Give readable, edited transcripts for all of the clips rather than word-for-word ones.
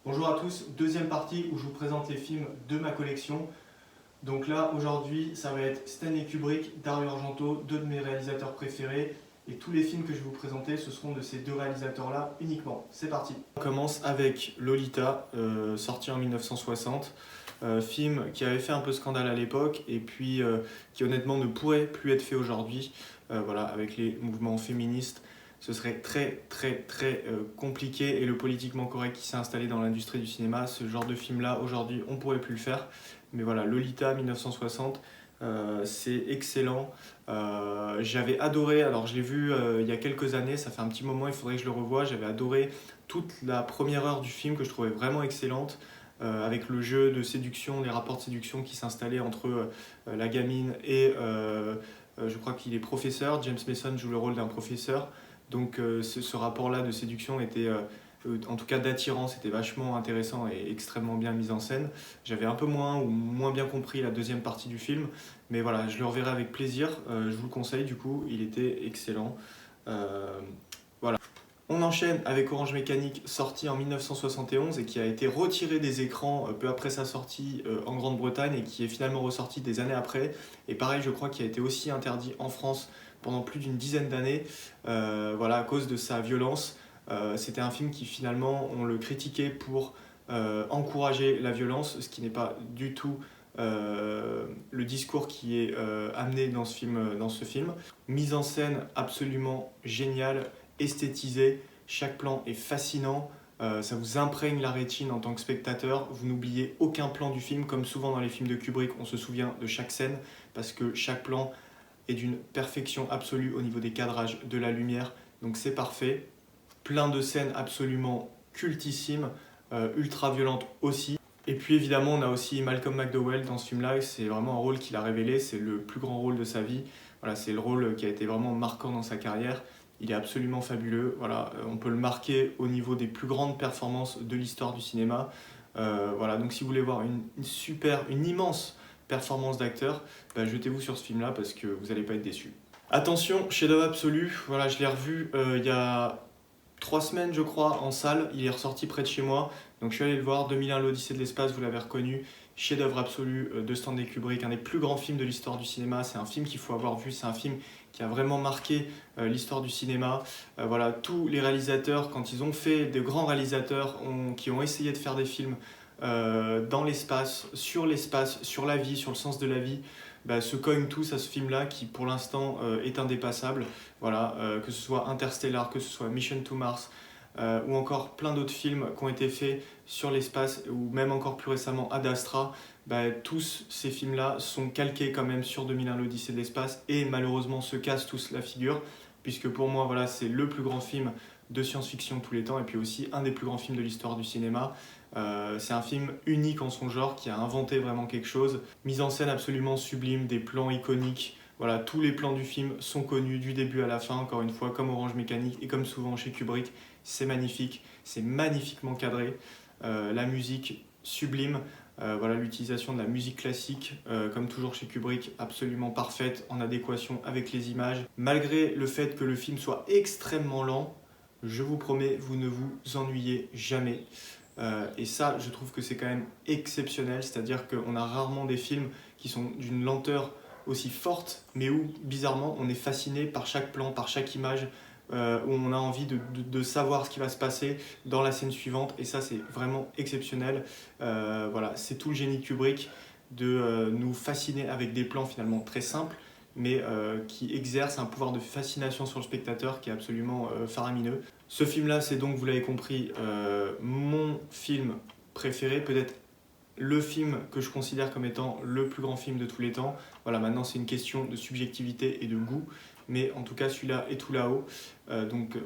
Bonjour à tous, deuxième partie où je vous présente les films de ma collection. Donc là, aujourd'hui, ça va être Stanley Kubrick, Dario Argento, deux de mes réalisateurs préférés. Et tous les films que je vais vous présenter, ce seront de ces deux réalisateurs-là uniquement. C'est parti. On commence avec Lolita, sorti en 1960. Film qui avait fait un peu scandale à l'époque et puis qui honnêtement ne pourrait plus être fait aujourd'hui. Voilà, avec les mouvements féministes, ce serait très compliqué et le politiquement correct qui s'est installé dans l'industrie du cinéma, ce genre de film-là, aujourd'hui, on ne pourrait plus le faire. Mais voilà, Lolita 1960, c'est excellent. J'avais adoré, alors je l'ai vu il y a quelques années, ça fait un petit moment, il faudrait que je le revoie. J'avais adoré toute la première heure du film que je trouvais vraiment excellente. Avec le jeu de séduction, les rapports de séduction qui s'installaient entre la gamine et je crois qu'il est professeur. James Mason joue le rôle d'un professeur. Donc ce rapport-là de séduction était, en tout cas d'attirance, était vachement intéressant et extrêmement bien mis en scène. J'avais un peu moins bien compris la deuxième partie du film, mais voilà, je le reverrai avec plaisir. Je vous le conseille du coup, il était excellent. Voilà. On enchaîne avec Orange Mécanique, sorti en 1971 et qui a été retiré des écrans peu après sa sortie en Grande-Bretagne et qui est finalement ressorti des années après. Et pareil, je crois qu'il a été aussi interdit en France pendant plus d'une dizaine d'années, voilà, à cause de sa violence. C'était un film qui finalement, on le critiquait pour encourager la violence, ce qui n'est pas du tout le discours qui est amené dans ce film. Mise en scène absolument géniale, esthétisé, chaque plan est fascinant, ça vous imprègne la rétine en tant que spectateur, vous n'oubliez aucun plan du film, comme souvent dans les films de Kubrick, on se souvient de chaque scène, parce que chaque plan est d'une perfection absolue au niveau des cadrages, de la lumière, donc c'est parfait. Plein de scènes absolument cultissimes, ultra violentes aussi. Et puis évidemment, on a aussi Malcolm McDowell dans ce film-là, c'est vraiment un rôle qu'il a révélé, c'est le plus grand rôle de sa vie. Voilà, c'est le rôle qui a été vraiment marquant dans sa carrière. Il est absolument fabuleux. Voilà, on peut le marquer au niveau des plus grandes performances de l'histoire du cinéma. Voilà, donc si vous voulez voir une immense performance d'acteur, bah, jetez-vous sur ce film-là parce que vous n'allez pas être déçus. Attention, chef-d'œuvre absolu. Voilà, je l'ai revu il y a 3 semaines, je crois, en salle. Il est ressorti près de chez moi. Donc je suis allé le voir. 2001, l'Odyssée de l'espace, vous l'avez reconnu. Chef-d'œuvre absolu de Stanley Kubrick, un des plus grands films de l'histoire du cinéma. C'est un film qu'il faut avoir vu. C'est un film qui a vraiment marqué l'histoire du cinéma. Voilà, tous les réalisateurs, quand ils ont fait, de grands réalisateurs qui ont essayé de faire des films dans l'espace, sur la vie, sur le sens de la vie, bah, se cognent tous à ce film-là qui pour l'instant est indépassable. Voilà, que ce soit Interstellar, que ce soit Mission to Mars, ou encore plein d'autres films qui ont été faits sur l'espace, ou même encore plus récemment Ad Astra, bah, tous ces films-là sont calqués quand même sur 2001 l'Odyssée de l'espace et malheureusement se cassent tous la figure, puisque pour moi voilà, c'est le plus grand film de science-fiction de tous les temps et puis aussi un des plus grands films de l'histoire du cinéma. C'est un film unique en son genre qui a inventé vraiment quelque chose. Mise en scène absolument sublime, des plans iconiques. Voilà, tous les plans du film sont connus du début à la fin, encore une fois, comme Orange Mécanique et comme souvent chez Kubrick. C'est magnifique, c'est magnifiquement cadré. La musique sublime. Voilà, l'utilisation de la musique classique, comme toujours chez Kubrick, absolument parfaite, en adéquation avec les images. Malgré le fait que le film soit extrêmement lent, je vous promets, vous ne vous ennuyez jamais. Et ça, je trouve que c'est quand même exceptionnel, c'est-à-dire qu'on a rarement des films qui sont d'une lenteur aussi forte, mais où, bizarrement, on est fasciné par chaque plan, par chaque image, où on a envie de savoir ce qui va se passer dans la scène suivante, et ça, c'est vraiment exceptionnel. Voilà, c'est tout le génie de Kubrick de nous fasciner avec des plans finalement très simples, mais qui exercent un pouvoir de fascination sur le spectateur qui est absolument faramineux. Ce film-là, c'est donc, vous l'avez compris, mon film préféré, peut-être le film que je considère comme étant le plus grand film de tous les temps. Voilà, maintenant c'est une question de subjectivité et de goût, mais en tout cas celui-là est tout là-haut. Donc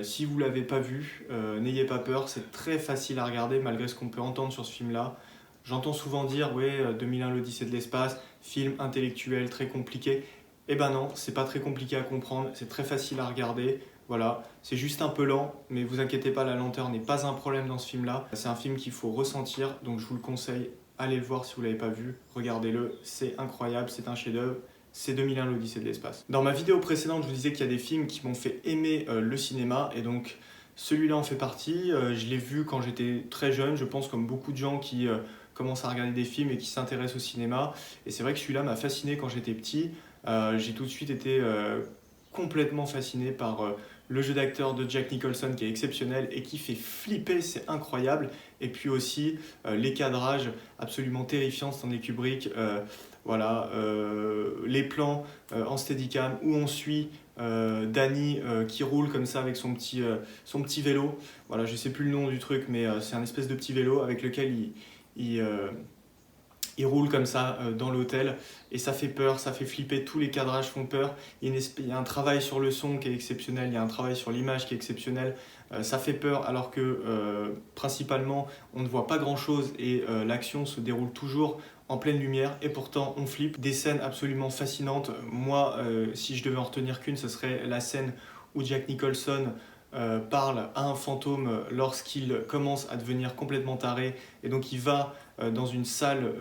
si vous ne l'avez pas vu, n'ayez pas peur, c'est très facile à regarder malgré ce qu'on peut entendre sur ce film-là. J'entends souvent dire, ouais, 2001 l'Odyssée de l'espace, film intellectuel, très compliqué. Eh ben non, c'est pas très compliqué à comprendre, c'est très facile à regarder. Voilà, c'est juste un peu lent, mais vous inquiétez pas, la lenteur n'est pas un problème dans ce film-là. C'est un film qu'il faut ressentir, donc je vous le conseille, allez le voir si vous ne l'avez pas vu, regardez-le, c'est incroyable, c'est un chef-d'œuvre. C'est 2001 l'Odyssée de l'espace. Dans ma vidéo précédente, je vous disais qu'il y a des films qui m'ont fait aimer le cinéma, et donc Celui-là en fait partie, je l'ai vu quand j'étais très jeune, je pense comme beaucoup de gens qui commencent à regarder des films et qui s'intéressent au cinéma. Et c'est vrai que celui-là m'a fasciné quand j'étais petit. J'ai tout de suite été complètement fasciné par le jeu d'acteur de Jack Nicholson qui est exceptionnel et qui fait flipper, c'est incroyable. Et puis aussi les cadrages absolument terrifiants de Stanley Kubrick. Voilà, les plans en steadicam où on suit Danny qui roule comme ça avec son petit vélo. Voilà, je sais plus le nom du truc, mais c'est un espèce de petit vélo avec lequel il, euh, il roule comme ça dans l'hôtel et ça fait peur, ça fait flipper, tous les cadrages font peur. Il y a un travail sur le son qui est exceptionnel, il y a un travail sur l'image qui est exceptionnel. Ça fait peur alors que principalement on ne voit pas grand chose et l'action se déroule toujours en pleine lumière et pourtant on flippe. Des scènes absolument fascinantes. Moi, si je devais en retenir qu'une, ce serait la scène où Jack Nicholson parle à un fantôme lorsqu'il commence à devenir complètement taré et donc il va dans une salle,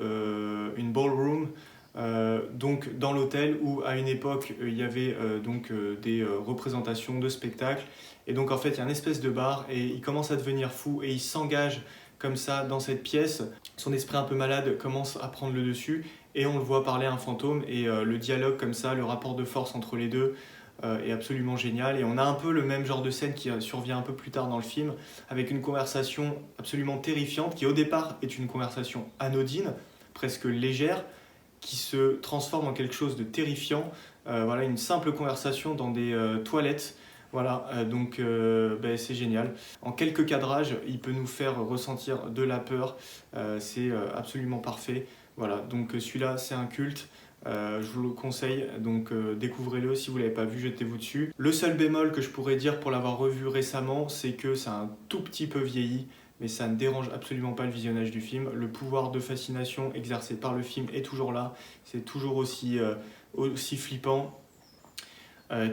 une ballroom, donc dans l'hôtel où à une époque il y avait des représentations de spectacles et donc en fait il y a une espèce de bar et il commence à devenir fou et il s'engage comme ça dans cette pièce. Son esprit un peu malade commence à prendre le dessus et on le voit parler à un fantôme et le dialogue comme ça, le rapport de force entre les deux est absolument génial. Et on a un peu le même genre de scène qui survient un peu plus tard dans le film, avec une conversation absolument terrifiante, qui au départ est une conversation anodine, presque légère, qui se transforme en quelque chose de terrifiant. Voilà, une simple conversation dans des toilettes. Voilà, c'est génial. En quelques cadrages, il peut nous faire ressentir de la peur. C'est absolument parfait. Voilà, donc celui-là, c'est un culte. Je vous le conseille, donc découvrez-le. Si vous ne l'avez pas vu, jetez-vous dessus. Le seul bémol que je pourrais dire pour l'avoir revu récemment, c'est que ça a un tout petit peu vieilli, mais ça ne dérange absolument pas le visionnage du film. Le pouvoir de fascination exercé par le film est toujours là, c'est toujours aussi flippant.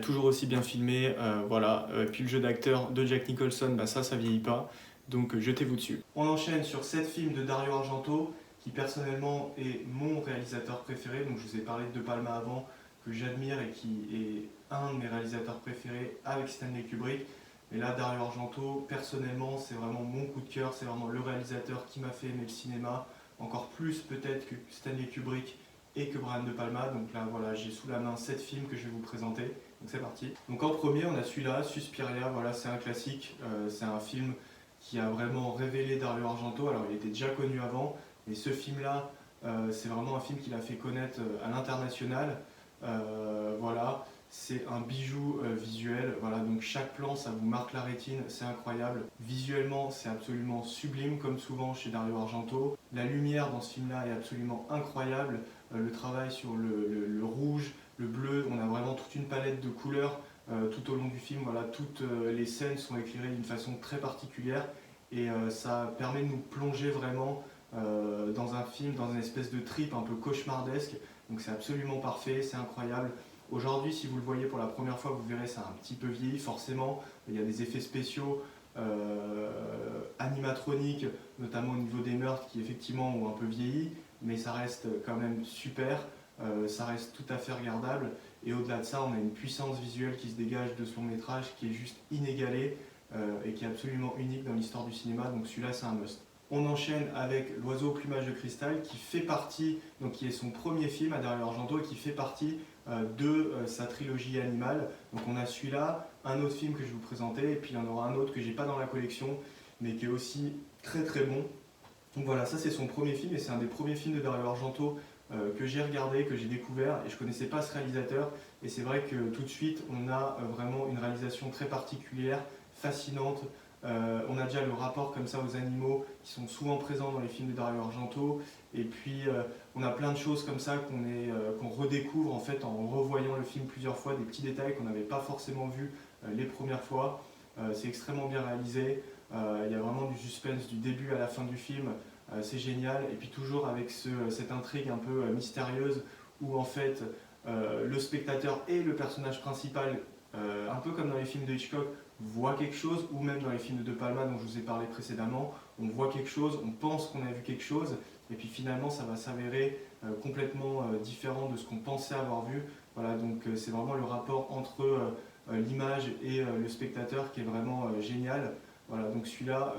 Toujours aussi bien filmé, voilà. Puis le jeu d'acteur de Jack Nicholson, ça vieillit pas, donc jetez-vous dessus. On enchaîne sur 7 films de Dario Argento, qui personnellement est mon réalisateur préféré. Donc je vous ai parlé de De Palma avant, que j'admire et qui est un de mes réalisateurs préférés avec Stanley Kubrick. Mais là, Dario Argento, personnellement, c'est vraiment mon coup de cœur, c'est vraiment le réalisateur qui m'a fait aimer le cinéma, encore plus peut-être que Stanley Kubrick et que Brian De Palma. Donc là, voilà, j'ai sous la main 7 films que je vais vous présenter. Donc c'est parti. Donc en premier, on a celui-là, Suspiria. Voilà, c'est un classique. C'est un film qui a vraiment révélé Dario Argento. Alors il était déjà connu avant, mais ce film-là, c'est vraiment un film qui l'a fait connaître à l'international. Voilà, c'est un bijou visuel. Voilà, donc chaque plan, ça vous marque la rétine, c'est incroyable. Visuellement, c'est absolument sublime, comme souvent chez Dario Argento. La lumière dans ce film-là est absolument incroyable. Le travail sur le rouge, le bleu, on a vraiment toute une palette de couleurs tout au long du film. Voilà, toutes les scènes sont éclairées d'une façon très particulière et ça permet de nous plonger vraiment dans un film, dans une espèce de trip un peu cauchemardesque. Donc c'est absolument parfait, c'est incroyable. Aujourd'hui, si vous le voyez pour la première fois, vous verrez, ça a un petit peu vieilli, forcément. Il y a des effets spéciaux animatroniques, notamment au niveau des meurtres, qui effectivement ont un peu vieilli, mais ça reste quand même super, ça reste tout à fait regardable. Et au-delà de ça, on a une puissance visuelle qui se dégage de ce long métrage qui est juste inégalée et qui est absolument unique dans l'histoire du cinéma. Donc celui-là, c'est un must. On enchaîne avec L'Oiseau au plumage de cristal, qui fait partie, donc qui est son premier film à Dario Argento et qui fait partie de sa trilogie animale. Donc on a celui-là, un autre film que je vais vous présenter, et puis il y en aura un autre que j'ai pas dans la collection, mais qui est aussi très très bon. Donc voilà, ça c'est son premier film et c'est un des premiers films de Dario Argento que j'ai regardé, que j'ai découvert et je connaissais pas ce réalisateur et c'est vrai que tout de suite on a vraiment une réalisation très particulière, fascinante. On a déjà le rapport comme ça aux animaux qui sont souvent présents dans les films de Dario Argento et puis on a plein de choses comme ça qu'on redécouvre en fait en revoyant le film plusieurs fois, des petits détails qu'on n'avait pas forcément vus les premières fois. C'est extrêmement bien réalisé. Il y a vraiment du suspense du début à la fin du film, c'est génial. Et puis toujours avec cette intrigue un peu mystérieuse où en fait le spectateur et le personnage principal, un peu comme dans les films de Hitchcock, voient quelque chose, ou même dans les films de De Palma dont je vous ai parlé précédemment, on voit quelque chose, on pense qu'on a vu quelque chose, et puis finalement ça va s'avérer complètement différent de ce qu'on pensait avoir vu. Voilà, donc c'est vraiment le rapport entre l'image et le spectateur qui est vraiment génial. Voilà, donc celui-là,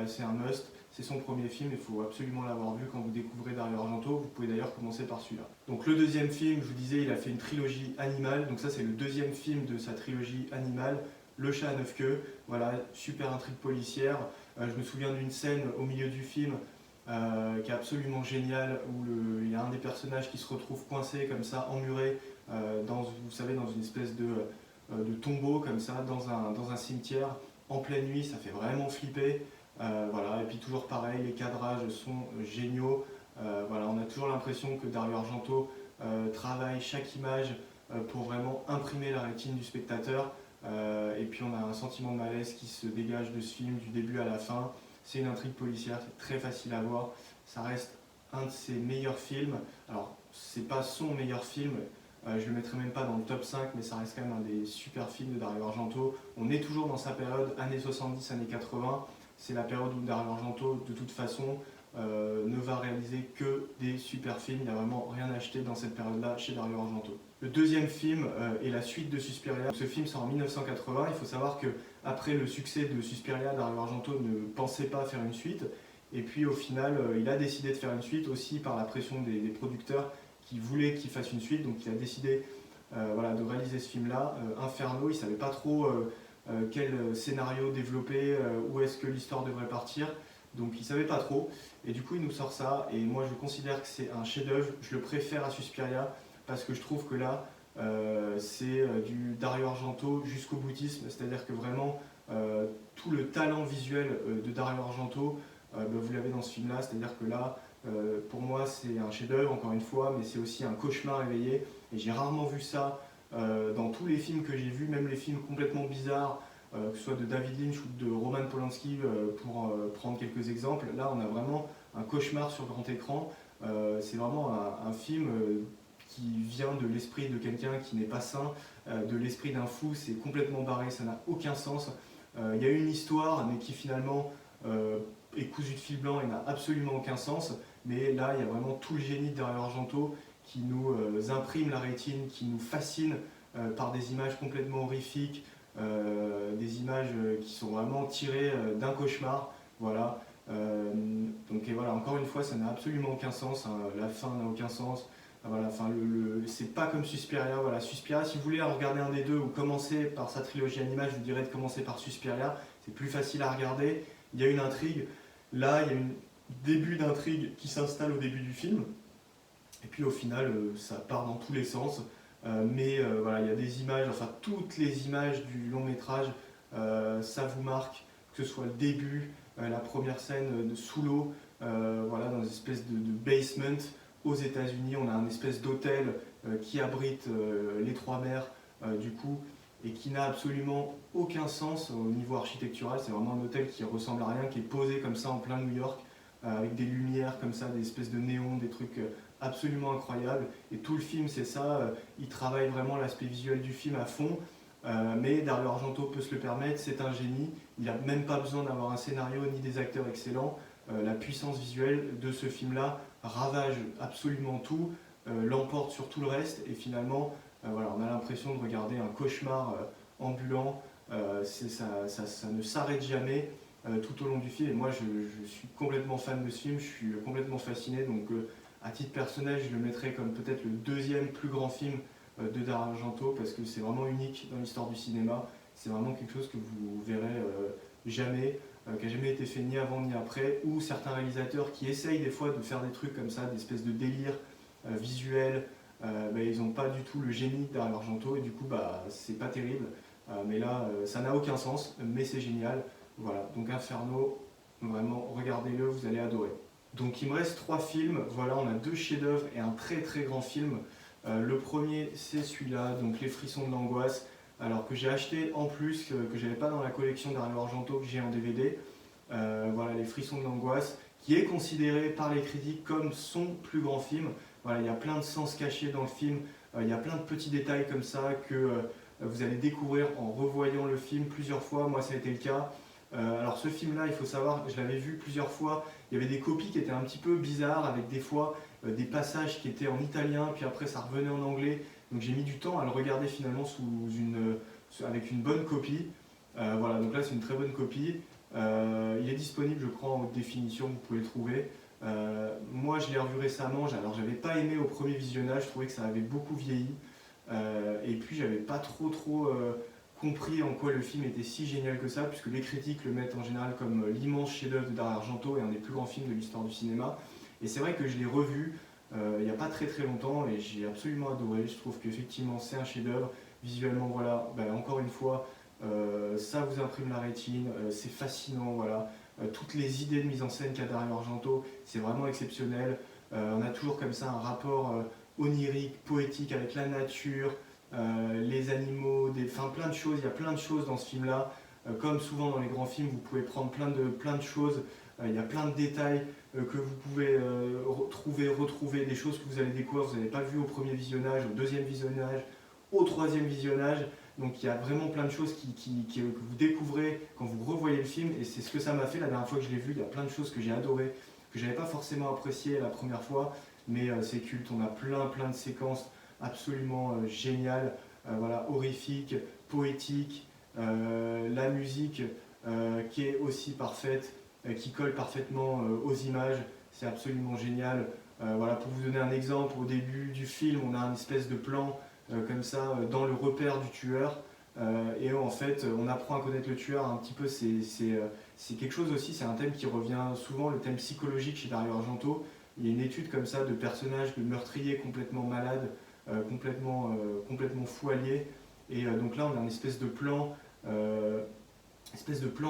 c'est un must. C'est son premier film, il faut absolument l'avoir vu quand vous découvrez Dario Argento. Vous pouvez d'ailleurs commencer par celui-là. Donc le deuxième film, je vous disais, il a fait une trilogie animale. Donc ça, c'est le deuxième film de sa trilogie animale, Le chat à 9 queues. Voilà, super intrigue policière. Je me souviens d'une scène au milieu du film qui est absolument géniale, où il y a un des personnages qui se retrouve coincé comme ça, emmuré, vous savez, dans une espèce de tombeau comme ça, dans un cimetière, en pleine nuit. Ça fait vraiment flipper. Voilà. Et puis toujours pareil, les cadrages sont géniaux. Voilà, on a toujours l'impression que Dario Argento travaille chaque image pour vraiment imprimer la rétine du spectateur. Et puis on a un sentiment de malaise qui se dégage de ce film du début à la fin. C'est une intrigue policière, c'est très facile à voir. Ça reste un de ses meilleurs films. Alors, c'est pas son meilleur film, je le mettrai même pas dans le top 5, mais ça reste quand même un des super films de Dario Argento. On est toujours dans sa période années 70, années 80. C'est la période où Dario Argento, de toute façon, ne va réaliser que des super films. Il n'y a vraiment rien acheté dans cette période-là chez Dario Argento. Le deuxième film est la suite de Suspiria. Ce film sort en 1980. Il faut savoir qu'après le succès de Suspiria, Dario Argento ne pensait pas faire une suite. Et puis au final, il a décidé de faire une suite aussi par la pression des producteurs qui voulaient qu'il fasse une suite. Donc il a décidé de réaliser ce film-là, Inferno. Il ne savait pas trop quel scénario développer, où est-ce que l'histoire devrait partir. Donc il ne savait pas trop. Et du coup, il nous sort ça. Et moi, je considère que c'est un chef-d'œuvre. Je le préfère à Suspiria parce que je trouve que là, c'est du Dario Argento jusqu'au boutisme. C'est-à-dire que vraiment, tout le talent visuel de Dario Argento, vous l'avez dans ce film-là. C'est-à-dire que là, pour moi, c'est un chef-d'œuvre, encore une fois, mais c'est aussi un cauchemar éveillé. Et j'ai rarement vu ça dans tous les films que j'ai vus, même les films complètement bizarres, que ce soit de David Lynch ou de Roman Polanski, pour prendre quelques exemples. Là, on a vraiment un cauchemar sur grand écran. C'est vraiment un film qui vient de l'esprit de quelqu'un qui n'est pas sain, de l'esprit d'un fou. C'est complètement barré, ça n'a aucun sens. Il y a une histoire, mais qui finalement est cousue de fil blanc et n'a absolument aucun sens. Mais là, il y a vraiment tout le génie de Dario Argento qui nous imprime la rétine, qui nous fascine par des images complètement horrifiques, des images qui sont vraiment tirées d'un cauchemar. Voilà. Donc et voilà, encore une fois, ça n'a absolument aucun sens. Hein. La fin n'a aucun sens. Voilà, enfin, c'est pas comme Suspiria. Voilà, Suspiria, si vous voulez regarder un des deux ou commencer par sa trilogie animale, je vous dirais de commencer par Suspiria. C'est plus facile à regarder. Il y a une intrigue. Là, il y a un début d'intrigue qui s'installe au début du film. Et puis au final, ça part dans tous les sens. Voilà, il y a des images, enfin toutes les images du long métrage, ça vous marque, que ce soit le début, la première scène de sous l'eau, voilà, dans une espèce de basement aux États-Unis. On a un espèce d'hôtel qui abrite les trois mers, du coup, et qui n'a absolument aucun sens au niveau architectural. C'est vraiment un hôtel qui ressemble à rien, qui est posé comme ça en plein New York, avec des lumières comme ça, des espèces de néons, des trucs absolument incroyables. Et tout le film, c'est ça. Il travaille vraiment l'aspect visuel du film à fond. Mais Dario Argento peut se le permettre, c'est un génie. Il n'a même pas besoin d'avoir un scénario ni des acteurs excellents. La puissance visuelle de ce film-là ravage absolument tout, l'emporte sur tout le reste. Et finalement, voilà, on a l'impression de regarder un cauchemar ambulant. Ça ne s'arrête jamais tout au long du film. Et moi, je suis complètement fan de ce film, je suis complètement fasciné. Donc, à titre personnel, je le mettrais comme peut-être le deuxième plus grand film de Dario Argento parce que c'est vraiment unique dans l'histoire du cinéma. C'est vraiment quelque chose que vous verrez jamais, qui n'a jamais été fait ni avant ni après, ou certains réalisateurs qui essayent des fois de faire des trucs comme ça, des espèces de délire visuel, ils n'ont pas du tout le génie de Dario Argento et du coup c'est pas terrible. Mais là, ça n'a aucun sens, mais c'est génial. Voilà, donc Inferno, vraiment, regardez-le, vous allez adorer. Donc il me reste 3 films, voilà, on a 2 chefs-d'œuvre et un très très grand film. Le premier, c'est celui-là, donc Les Frissons de l'Angoisse, alors que j'ai acheté en plus, que j'avais pas dans la collection Dario Argento, que j'ai en DVD. Voilà, Les Frissons de l'Angoisse, qui est considéré par les critiques comme son plus grand film. Voilà, il y a plein de sens cachés dans le film, il y a plein de petits détails comme ça que vous allez découvrir en revoyant le film plusieurs fois. Moi, ça a été le cas. Alors ce film-là, il faut savoir, je l'avais vu plusieurs fois, il y avait des copies qui étaient un petit peu bizarres, avec des fois des passages qui étaient en italien, puis après ça revenait en anglais. Donc j'ai mis du temps à le regarder finalement sous avec une bonne copie. Voilà, donc là c'est une très bonne copie. Il est disponible, je crois, en haute définition, vous pouvez le trouver. Moi je l'ai revu récemment, alors j'avais pas aimé au premier visionnage, je trouvais que ça avait beaucoup vieilli. Et puis j'avais pas trop compris en quoi le film était si génial que ça, puisque les critiques le mettent en général comme l'immense chef-d'œuvre de Dario Argento et un des plus grands films de l'histoire du cinéma. Et c'est vrai que je l'ai revu il n'y a pas très longtemps et j'ai absolument adoré. Je trouve qu'effectivement c'est un chef-d'œuvre. Visuellement, voilà, encore une fois, ça vous imprime la rétine, c'est fascinant, voilà. Toutes les idées de mise en scène qu'a Dario Argento, c'est vraiment exceptionnel. On a toujours comme ça un rapport onirique, poétique avec la nature, les animaux, plein de choses. Il y a plein de choses dans ce film-là. Comme souvent dans les grands films, vous pouvez prendre plein de choses. Il y a plein de détails que vous pouvez retrouver, des choses que vous allez découvrir, vous n'avez pas vu au premier visionnage, au deuxième visionnage, au troisième visionnage. Donc il y a vraiment plein de choses que vous découvrez quand vous revoyez le film, et c'est ce que ça m'a fait la dernière fois que je l'ai vu. Il y a plein de choses que j'ai adorées, que je n'avais pas forcément appréciées la première fois, mais c'est culte. On a plein de séquences absolument géniales, voilà, horrifiques, poétiques, la musique qui est aussi parfaite, qui colle parfaitement aux images, c'est absolument génial. Voilà, pour vous donner un exemple, au début du film, on a une espèce de plan comme ça dans le repère du tueur. Et en fait, on apprend à connaître le tueur un petit peu. C'est quelque chose aussi, c'est un thème qui revient souvent, le thème psychologique chez Dario Argento. Il y a une étude comme ça de personnages, de meurtriers complètement malades, complètement fou alliés. Et donc là, on a une espèce de plan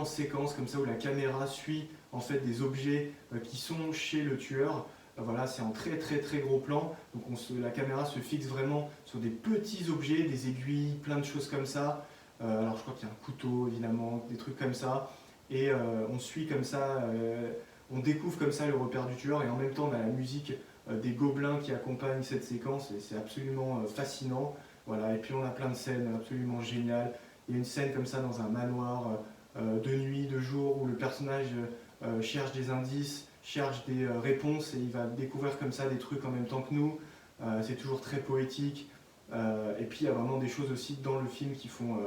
séquence comme ça où la caméra suit en fait des objets qui sont chez le tueur. Voilà, c'est en très gros plan. Donc la caméra se fixe vraiment sur des petits objets, des aiguilles, plein de choses comme ça. Alors je crois qu'il y a un couteau évidemment, des trucs comme ça. Et on suit comme ça, on découvre comme ça le repère du tueur, et en même temps on a la musique des gobelins qui accompagnent cette séquence, et c'est absolument fascinant. Voilà, et puis on a plein de scènes absolument géniales. Il y a une scène comme ça dans un manoir de nuit, de jour, où le personnage cherche des indices, cherche des réponses, et il va découvrir comme ça des trucs en même temps que nous. C'est toujours très poétique. Et puis il y a vraiment des choses aussi dans le film qui font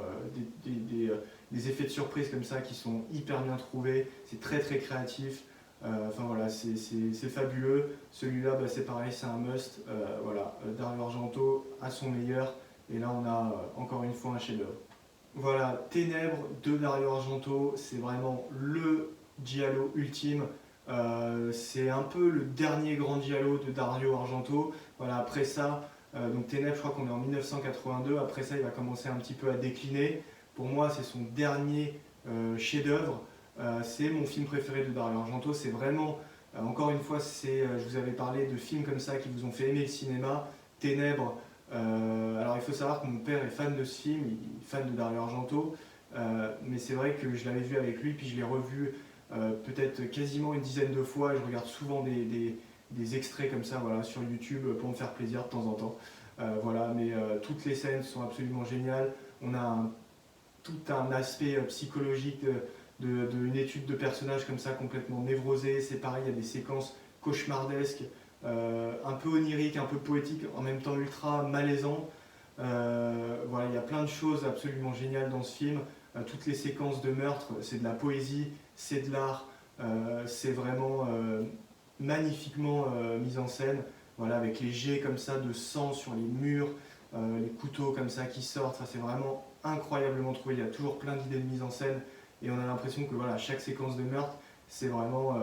des effets de surprise comme ça qui sont hyper bien trouvés. C'est très créatif. Enfin voilà, c'est fabuleux. Celui-là, c'est pareil, c'est un must. Voilà, Dario Argento à son meilleur. Et là, on a encore une fois un chef-d'œuvre. Voilà, Ténèbres de Dario Argento, c'est vraiment le giallo ultime. C'est un peu le dernier grand giallo de Dario Argento. Voilà, après ça, donc Ténèbres, je crois qu'on est en 1982. Après ça, il va commencer un petit peu à décliner. Pour moi, c'est son dernier chef-d'œuvre. C'est mon film préféré de Dario Argento. C'est vraiment, encore une fois, je vous avais parlé de films comme ça qui vous ont fait aimer le cinéma. Ténèbres. Alors il faut savoir que mon père est fan de ce film, il est fan de Dario Argento, mais c'est vrai que je l'avais vu avec lui, puis je l'ai revu peut-être quasiment une dizaine de fois. Je regarde souvent des extraits comme ça, voilà, sur YouTube pour me faire plaisir de temps en temps. Voilà, mais toutes les scènes sont absolument géniales. On a tout un aspect psychologique d'une étude de personnages comme ça complètement névrosé. C'est pareil, il y a des séquences cauchemardesques, un peu oniriques, un peu poétiques, en même temps ultra malaisants. Voilà, il y a plein de choses absolument géniales dans ce film. Toutes les séquences de meurtre, c'est de la poésie, c'est de l'art, c'est vraiment magnifiquement mis en scène. Voilà, avec les jets comme ça de sang sur les murs, les couteaux comme ça qui sortent, ça c'est vraiment incroyablement trouvé. Il y a toujours plein d'idées de mise en scène, et on a l'impression que voilà, chaque séquence de meurtre, c'est vraiment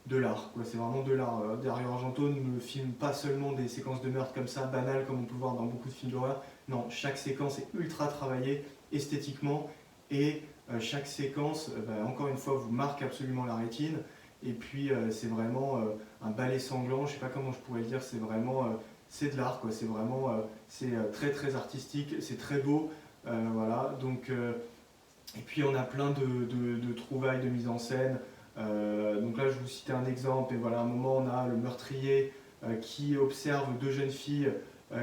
de l'art. C'est vraiment de l'art. Dario Argento ne filme pas seulement des séquences de meurtre comme ça, banales, comme on peut voir dans beaucoup de films d'horreur. Non, chaque séquence est ultra travaillée esthétiquement, et chaque séquence, encore une fois, vous marque absolument la rétine. Et puis c'est vraiment un ballet sanglant, je sais pas comment je pourrais le dire, c'est vraiment c'est de l'art, quoi. C'est vraiment très artistique, c'est très beau. Voilà, donc et puis on a plein de trouvailles de mise en scène. Donc là je vous citais un exemple, et voilà, à un moment on a le meurtrier qui observe deux jeunes filles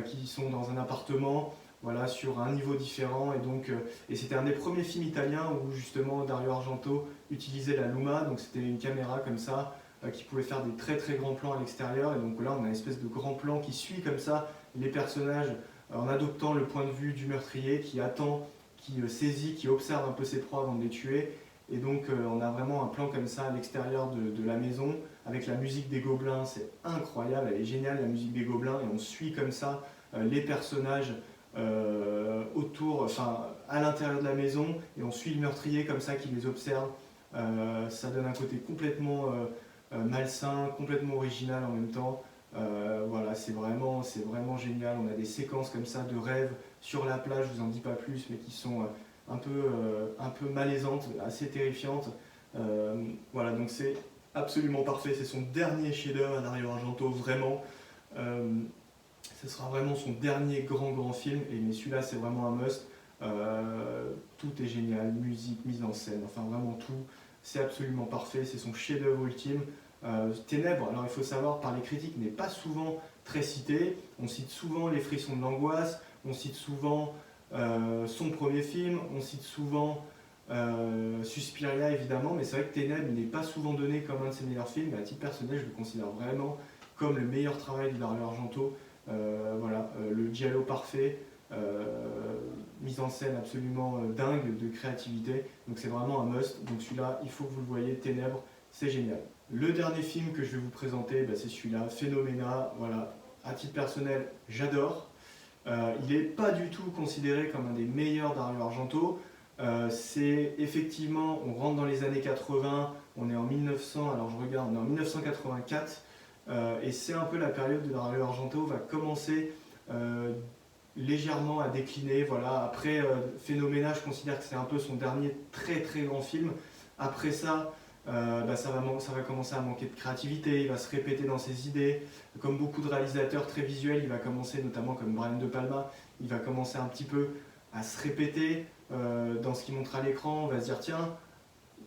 qui sont dans un appartement, voilà, sur un niveau différent. Et c'était un des premiers films italiens où justement Dario Argento utilisait la Luma, donc c'était une caméra comme ça qui pouvait faire des très grands plans à l'extérieur. Et donc là on a une espèce de grand plan qui suit comme ça les personnages en adoptant le point de vue du meurtrier qui attend qui saisit, qui observe un peu ses proies avant de les tuer. Et donc on a vraiment un plan comme ça à l'extérieur de la maison, avec la musique des gobelins, c'est incroyable, elle est géniale la musique des gobelins, et on suit comme ça les personnages autour, enfin à l'intérieur de la maison, et on suit le meurtrier comme ça qui les observe. Ça donne un côté complètement malsain, complètement original en même temps. Voilà, c'est vraiment génial. On a des séquences comme ça de rêves sur la plage, je vous en dis pas plus, mais qui sont un peu malaisantes, assez terrifiantes. Voilà, donc c'est absolument parfait. C'est son dernier chef-d'œuvre à Dario Argento, vraiment. Ce sera vraiment son dernier grand film, mais celui-là c'est vraiment un must. Tout est génial, musique, mise en scène, enfin vraiment tout. C'est absolument parfait, c'est son chef-d'œuvre ultime. Ténèbres, alors il faut savoir, par les critiques, n'est pas souvent très cité. On cite souvent Les Frissons de l'Angoisse, on cite souvent son premier film, on cite souvent Suspiria évidemment, mais c'est vrai que Ténèbres n'est pas souvent donné comme un de ses meilleurs films, mais à titre personnel, je le considère vraiment comme le meilleur travail de Dario Argento. Voilà, le giallo parfait, mise en scène absolument dingue de créativité, donc c'est vraiment un must. Donc celui-là, il faut que vous le voyez, Ténèbres, c'est génial. Le dernier film que je vais vous présenter, c'est celui-là, Phénoména. Voilà, à titre personnel, j'adore. Il n'est pas du tout considéré comme un des meilleurs Dario Argento. C'est effectivement, on rentre dans les années 80, on est en 1900, alors je regarde, on est en 1984, et c'est un peu la période de Dario Argento va commencer légèrement à décliner. Voilà. Après Phénoména, je considère que c'est un peu son dernier très grand film. Après ça, ça va commencer à manquer de créativité, il va se répéter dans ses idées. Comme beaucoup de réalisateurs très visuels, il va commencer, notamment comme Brian De Palma, il va commencer un petit peu à se répéter dans ce qu'il montre à l'écran. On va se dire tiens,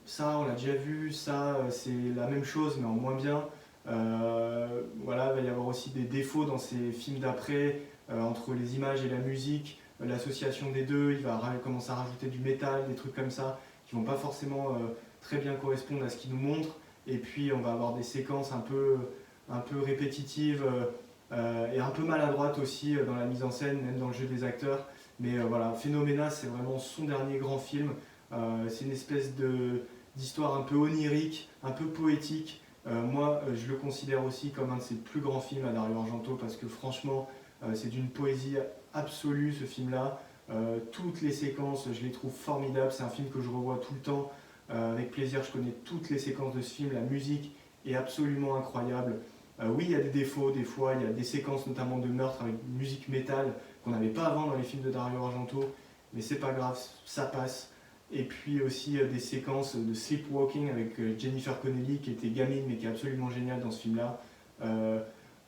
ça on l'a déjà vu, ça c'est la même chose mais en moins bien. Voilà, il va y avoir aussi des défauts dans ces films d'après, entre les images et la musique, l'association des deux, il va commencer à rajouter du métal, des trucs comme ça, qui vont pas forcément très bien correspondre à ce qu'il nous montre. Et puis on va avoir des séquences un peu répétitives et un peu maladroites aussi dans la mise en scène, même dans le jeu des acteurs. Mais voilà, Phénoména, c'est vraiment son dernier grand film. C'est une espèce d'histoire un peu onirique, un peu poétique. Moi, je le considère aussi comme un de ses plus grands films à Dario Argento, parce que franchement, c'est d'une poésie absolue ce film-là. Toutes les séquences, je les trouve formidables. C'est un film que je revois tout le temps avec plaisir. Je connais toutes les séquences de ce film. La musique est absolument incroyable. Oui, il y a des défauts, des fois, il y a des séquences notamment de meurtre avec musique métal qu'on n'avait pas avant dans les films de Dario Argento, mais c'est pas grave, ça passe. Et puis aussi des séquences de sleepwalking avec Jennifer Connelly qui était gamine mais qui est absolument géniale dans ce film-là,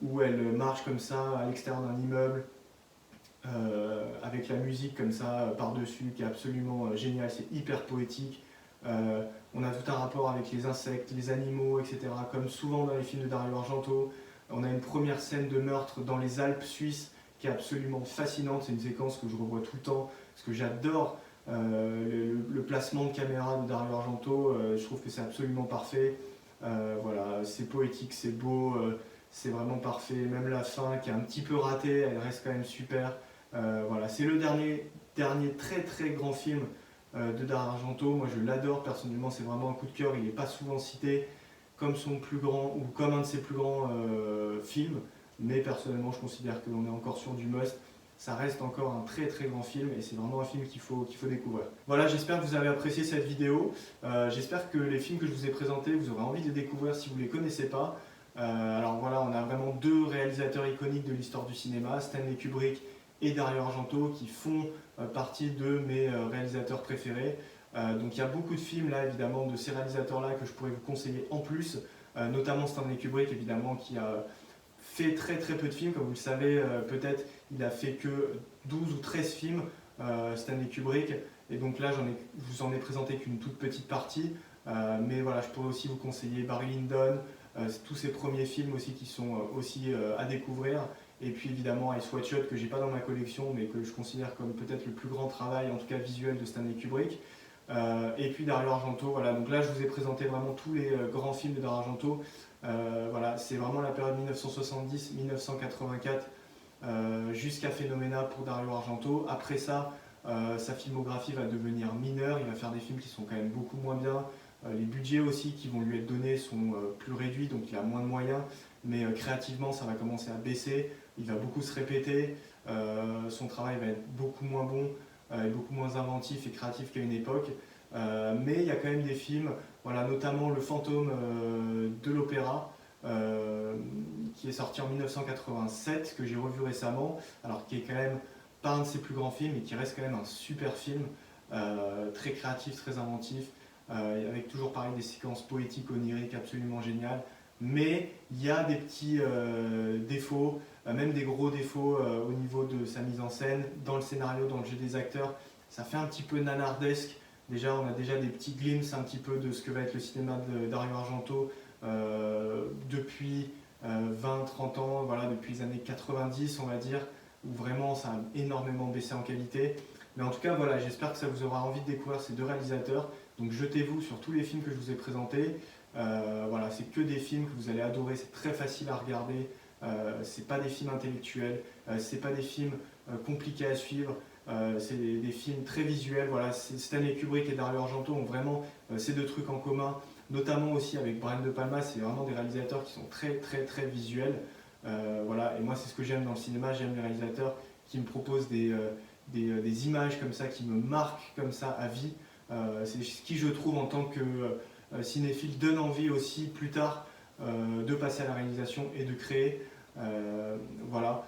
où elle marche comme ça à l'extérieur d'un immeuble avec la musique comme ça par-dessus qui est absolument géniale, c'est hyper poétique. On a tout un rapport avec les insectes, les animaux, etc. Comme souvent dans les films de Dario Argento. On a une première scène de meurtre dans les Alpes suisses qui est absolument fascinante. C'est une séquence que je revois tout le temps parce que j'adore le placement de caméra de Dario Argento. Je trouve que c'est absolument parfait. Voilà, c'est poétique, c'est beau, c'est vraiment parfait. Même la fin qui est un petit peu ratée, elle reste quand même super. Voilà, c'est le dernier très grand film de Dario Argento. Moi je l'adore personnellement, c'est vraiment un coup de cœur. Il n'est pas souvent cité comme son plus grand ou comme un de ses plus grands films, mais personnellement je considère que l'on est encore sur du must. Ça reste encore un très grand film et c'est vraiment un film qu'il faut découvrir. Voilà, j'espère que vous avez apprécié cette vidéo. J'espère que les films que je vous ai présentés, vous aurez envie de les découvrir si vous ne les connaissez pas. Alors voilà, on a vraiment deux réalisateurs iconiques de l'histoire du cinéma, Stanley Kubrick et Dario Argento, qui font partie de mes réalisateurs préférés. Donc il y a beaucoup de films là évidemment de ces réalisateurs là que je pourrais vous conseiller en plus, notamment Stanley Kubrick évidemment qui a fait très peu de films, comme vous le savez peut-être il a fait que 12 ou 13 films Stanley Kubrick, et donc là je vous en ai présenté qu'une toute petite partie, mais voilà, je pourrais aussi vous conseiller Barry Lyndon, tous ses premiers films aussi qui sont aussi à découvrir. Et puis évidemment Ice White Shot que j'ai pas dans ma collection mais que je considère comme peut-être le plus grand travail en tout cas visuel de Stanley Kubrick. Et puis Dario Argento, voilà, donc là je vous ai présenté vraiment tous les grands films de Dario Argento. Voilà, c'est vraiment la période 1970-1984 jusqu'à Phénoména pour Dario Argento. Après ça, sa filmographie va devenir mineure, il va faire des films qui sont quand même beaucoup moins bien. Les budgets aussi qui vont lui être donnés sont plus réduits, donc il a moins de moyens, mais créativement ça va commencer à baisser, il va beaucoup se répéter, son travail va être beaucoup moins bon et beaucoup moins inventif et créatif qu'à une époque. Mais il y a quand même des films, voilà, notamment Le Fantôme de l'Opéra, qui est sorti en 1987, que j'ai revu récemment, alors qui est quand même pas un de ses plus grands films, mais qui reste quand même un super film, très créatif, très inventif, avec toujours pareil des séquences poétiques, oniriques, absolument géniales. Mais il y a des petits défauts, même des gros défauts au niveau de sa mise en scène, dans le scénario, dans le jeu des acteurs. Ça fait un petit peu nanardesque. Déjà, on a déjà des petits glimpses un petit peu de ce que va être le cinéma de Dario Argento depuis 20-30 ans, voilà, depuis les années 90, on va dire, où vraiment ça a énormément baissé en qualité. Mais en tout cas, voilà, j'espère que ça vous aura envie de découvrir ces deux réalisateurs. Donc jetez-vous sur tous les films que je vous ai présentés. Voilà, c'est que des films que vous allez adorer, c'est très facile à regarder. C'est pas des films intellectuels, c'est pas des films compliqués à suivre. C'est des films très visuels. Voilà, Stanley Kubrick et Dario Argento ont vraiment ces deux trucs en commun, notamment aussi avec Brian De Palma. C'est vraiment des réalisateurs qui sont très très très visuels. Voilà, et moi c'est ce que j'aime dans le cinéma. J'aime les réalisateurs qui me proposent des images comme ça, qui me marquent comme ça à vie. C'est ce qui, je trouve, en tant que cinéphile, donne envie aussi plus tard de passer à la réalisation et de créer. Voilà.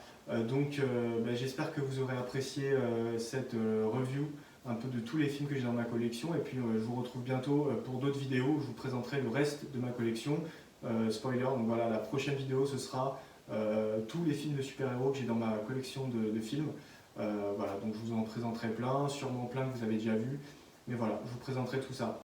J'espère que vous aurez apprécié cette review un peu de tous les films que j'ai dans ma collection, et puis je vous retrouve bientôt pour d'autres vidéos où je vous présenterai le reste de ma collection. Spoiler, donc voilà, la prochaine vidéo ce sera tous les films de super-héros que j'ai dans ma collection de films. Voilà, donc je vous en présenterai plein, sûrement plein que vous avez déjà vus, mais voilà, je vous présenterai tout ça.